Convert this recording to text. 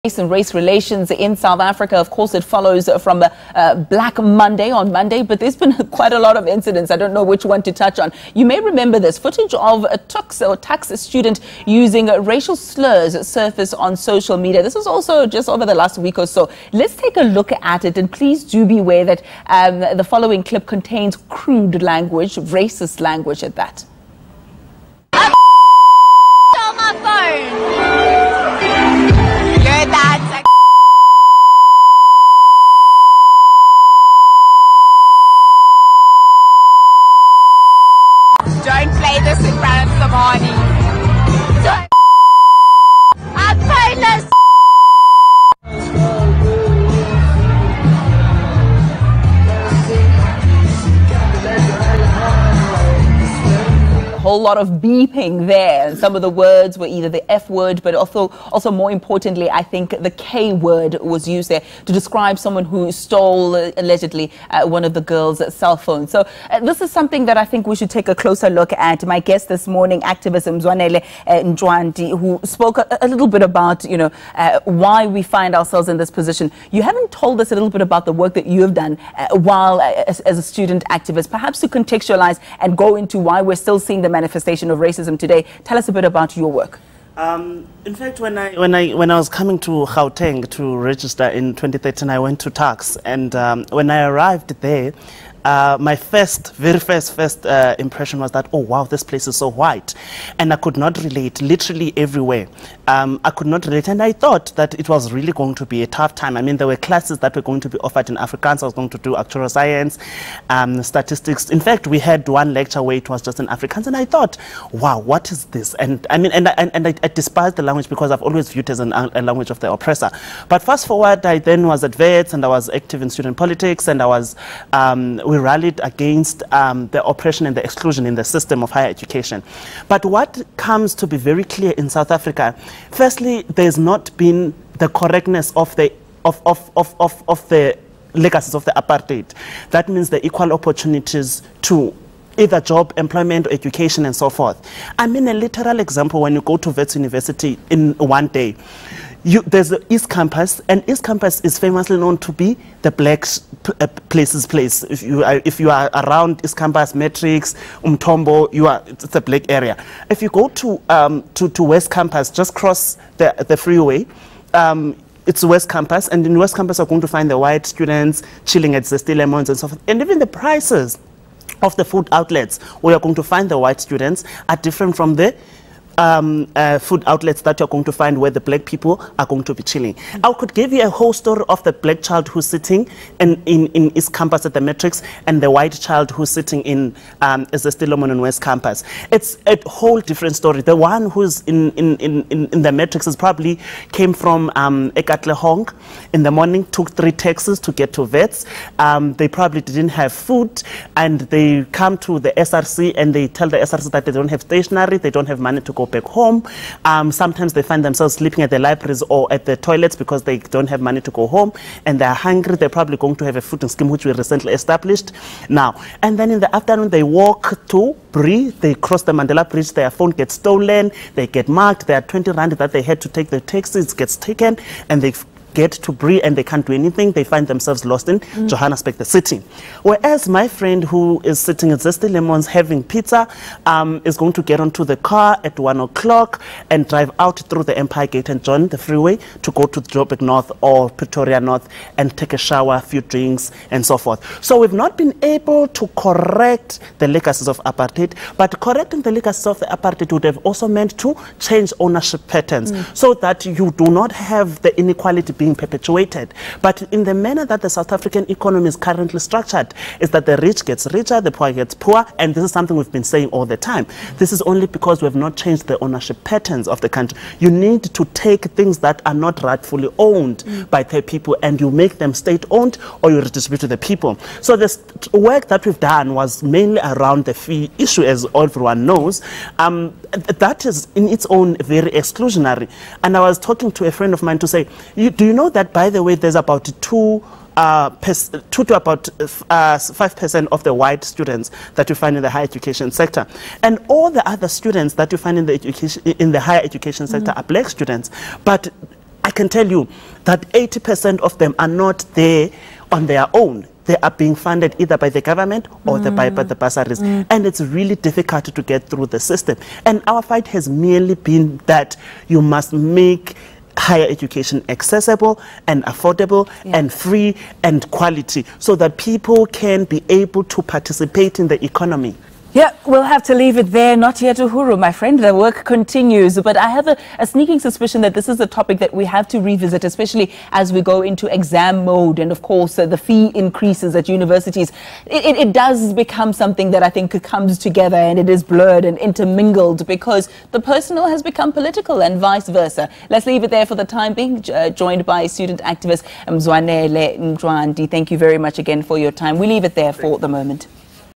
Race and race relations in South Africa. Of course, it follows from Black Monday on Monday, but there's been quite a lot of incidents. I don't know which one to touch on. You may remember this footage of a tax student using racial slurs surface on social media. This was also just over the last week or so. Let's take a look at it, and please do be aware that the following clip contains crude language, racist language at that. On my phone. Don't play this in front of somebody. I'm painless. Whole lot of beeping there, and some of the words were either the F word, but also more importantly, I think the K word was used there to describe someone who stole allegedly one of the girls' cell phones. So this is something that I think we should take a closer look at. My guest this morning, activist Mzwanele Njwandi, who spoke a little bit about why we find ourselves in this position. You haven't told us a little bit about the work that you have done while as a student activist, perhaps to contextualize and go into why we're still seeing the manifestation of racism today. Tell us a bit about your work. In fact, when I was coming to Gauteng to register in 2013, I went to tax, and when I arrived there, my very first impression was that, oh wow, this place is so white, and I could not relate. Literally everywhere, I could not relate, and I thought that it was really going to be a tough time. I mean, there were classes that were going to be offered in Afrikaans. I was going to do actuarial science, statistics. In fact, we had one lecture where it was just in Afrikaans, and I thought, wow, what is this? And I mean, and I despised the language because I've always viewed it as a language of the oppressor. But fast forward, I then was at Wits, and I was active in student politics, and I was we rallied against the oppression and the exclusion in the system of higher education. But what comes to be very clear in South Africa, firstly, there's not been the correctness of the legacies of the apartheid. That means the equal opportunities to either job, employment, or education, and so forth. I mean, a literal example, when you go to Wits University in one day, there's the East Campus, and East Campus is famously known to be the black places place. If you are around East Campus, Matrix, Umthombo, it's a black area. If you go to West Campus, just cross the freeway, it's West Campus, and in West Campus you're going to find the white students chilling at Zesty Lemons and so forth. And even the prices of the food outlets where you're going to find the white students are different from the food outlets that you're going to find where the black people are going to be chilling. I could give you a whole story of the black child who's sitting in East Campus at the Matrix, and the white child who's sitting in Zesty Lemon in West Campus. It's a whole different story. The one who's in the Matrix is probably came from Ekatlehong in the morning, took 3 taxis to get to Wits. They probably didn't have food, and they come to the SRC and they tell the SRC that they don't have stationery, they don't have money to go back home. Sometimes they find themselves sleeping at the libraries or at the toilets because they don't have money to go home, and they're hungry. They're probably going to have a fooding scheme which we recently established now. And then in the afternoon they walk to Bree, they cross the Mandela Bridge, their phone gets stolen, they get marked, there are 20 rand that they had to take the taxi, it gets taken, and they get to Bree and they can't do anything. They find themselves lost in Johannesburg, the city. Whereas my friend who is sitting at Zesty Lemons having pizza is going to get onto the car at 1 o'clock and drive out through the Empire Gate and join the freeway to go to Joburg North or Pretoria North and take a shower, a few drinks, and so forth. So we've not been able to correct the legacies of apartheid, but correcting the legacies of the apartheid would have also meant to change ownership patterns so that you do not have the inequality being perpetuated. But in the manner that the South African economy is currently structured, is that the rich gets richer, the poor gets poor, and this is something we've been saying all the time. This is only because we have not changed the ownership patterns of the country. You need to take things that are not rightfully owned by the people and you make them state-owned, or you redistribute to the people. So this work that we've done was mainly around the fee issue, as everyone knows. That is in its own very exclusionary. And I was talking to a friend of mine to say, do you know that, by the way, there's about 2 to about 5% of the white students that you find in the higher education sector, and all the other students that you find in the higher education sector are black students. But I can tell you that 80% of them are not there on their own. They are being funded either by the government or by the bursaries. And it's really difficult to get through the system. And our fight has merely been that you must make higher education accessible and affordable and free and quality so that people can be able to participate in the economy. Yeah, we'll have to leave it there. Not yet, Uhuru, my friend. The work continues. But I have a sneaking suspicion that this is a topic that we have to revisit, especially as we go into exam mode. And of course, the fee increases at universities. It does become something that I think comes together, and it is blurred and intermingled because the personal has become political and vice versa. Let's leave it there for the time being. Joined by student activist Mzwanele Ndwandi. Thank you very much again for your time. We leave it there for the moment.